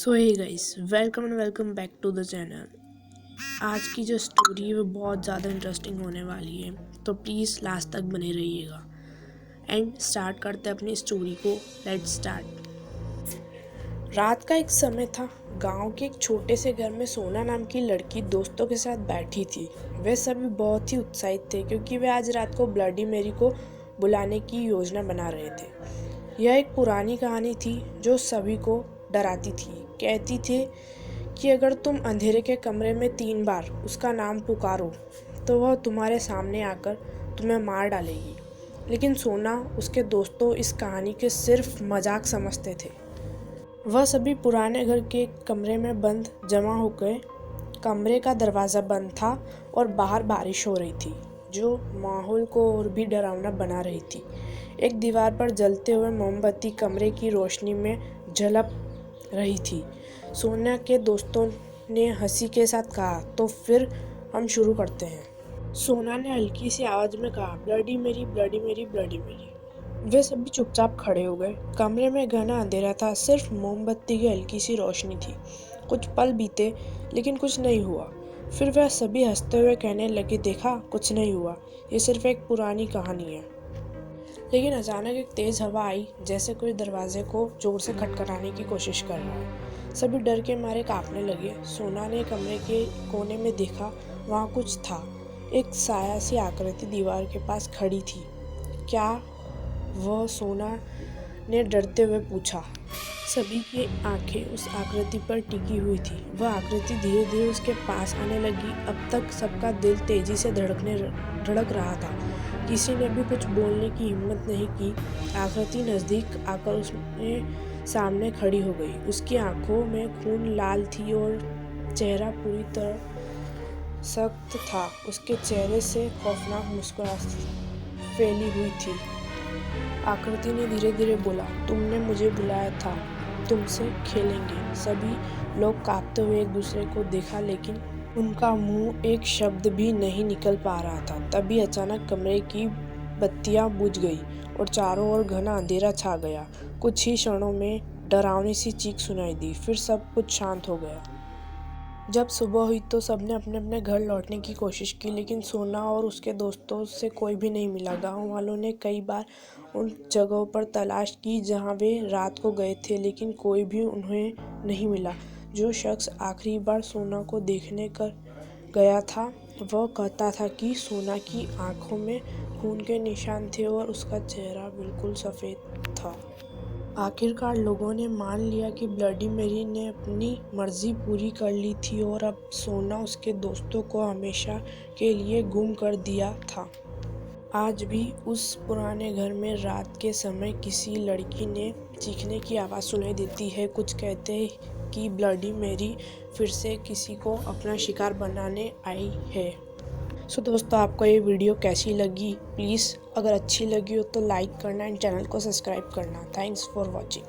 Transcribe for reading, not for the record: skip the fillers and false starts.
So hey guys, welcome and welcome back to the channel. आज की जो story है वो बहुत ज़्यादा इंटरेस्टिंग होने वाली है, तो प्लीज़ लास्ट तक बने रहिएगा। एंड स्टार्ट करते हैं अपनी स्टोरी को। Let's start. रात का एक समय था। गांव के एक छोटे से घर में सोना नाम की लड़की दोस्तों के साथ बैठी थी। वे सभी बहुत ही उत्साहित थे क्योंकि वे आज रात को ब्लडी मैरी को बुलाने की योजना बना रहे थे। यह एक पुरानी कहानी थी जो सभी को डराती थी। कहती थी कि अगर तुम अंधेरे के कमरे में 3 बार उसका नाम पुकारो तो वह तुम्हारे सामने आकर तुम्हें मार डालेगी। लेकिन सोना उसके दोस्तों इस कहानी के सिर्फ मजाक समझते थे। वह सभी पुराने घर के कमरे में बंद जमा हो गए। कमरे का दरवाज़ा बंद था और बाहर बारिश हो रही थी जो माहौल को और भी डरावना बना रही थी। एक दीवार पर जलते हुए मोमबत्ती कमरे की रोशनी में झलक रही थी। सोना के दोस्तों ने हंसी के साथ कहा, तो फिर हम शुरू करते हैं। सोना ने हल्की सी आवाज़ में कहा, ब्लडी मेरी, ब्लडी मेरी, ब्लडी मेरी। वे सभी चुपचाप खड़े हो गए। कमरे में घना अंधेरा था, सिर्फ मोमबत्ती की हल्की सी रोशनी थी। कुछ पल बीते लेकिन कुछ नहीं हुआ। फिर वह सभी हंसते हुए कहने लगे, देखा, कुछ नहीं हुआ, ये सिर्फ एक पुरानी कहानी है। लेकिन अचानक एक तेज हवा आई, जैसे कोई दरवाजे को जोर से खटखटाने की कोशिश कर रहा है। सभी डर के मारे कांपने लगे। सोना ने कमरे के कोने में देखा, वहाँ कुछ था। एक साया सी आकृति दीवार के पास खड़ी थी। क्या वह? सोना ने डरते हुए पूछा। सभी की आंखें उस आकृति पर टिकी हुई थी। वह आकृति धीरे धीरे उसके पास आने लगी। अब तक सबका दिल तेजी से धड़क रहा था। किसी ने भी कुछ बोलने की हिम्मत नहीं की। आकृति नज़दीक आकर उसके सामने खड़ी हो गई। उसकी आंखों में खून लाल थी और चेहरा पूरी तरह सख्त था। उसके चेहरे से खौफनाक मुस्कुराहट फैली हुई थी। आकृति ने धीरे धीरे बोला, तुमने मुझे बुलाया था, तुमसे खेलेंगे। सभी लोग कांपते हुए एक दूसरे को देखा, लेकिन उनका मुंह एक शब्द भी नहीं निकल पा रहा था। तभी अचानक कमरे की बत्तियां बुझ गई और चारों ओर घना अंधेरा छा गया। कुछ ही क्षणों में डरावनी सी चीख सुनाई दी, फिर सब कुछ शांत हो गया। जब सुबह हुई तो सबने अपने अपने घर लौटने की कोशिश की, लेकिन सोना और उसके दोस्तों से कोई भी नहीं मिला। गांव वालों ने कई बार उन जगहों पर तलाश की जहां वे रात को गए थे, लेकिन कोई भी उन्हें नहीं मिला। जो शख्स आखिरी बार सोना को देखने कर गया था, वह कहता था कि सोना की आंखों में खून के निशान थे और उसका चेहरा बिल्कुल सफ़ेद था। आखिरकार लोगों ने मान लिया कि ब्लडी मैरी ने अपनी मर्जी पूरी कर ली थी और अब सोना उसके दोस्तों को हमेशा के लिए गुम कर दिया था। आज भी उस पुराने घर में रात के समय किसी लड़की ने चीखने की आवाज़ सुनाई देती है। कुछ कहते हैं कि ब्लडी मैरी फिर से किसी को अपना शिकार बनाने आई है। सो दोस्तों, आपको ये वीडियो कैसी लगी? प्लीज़ अगर अच्छी लगी हो तो लाइक करना एंड चैनल को सब्सक्राइब करना। Thanks for watching.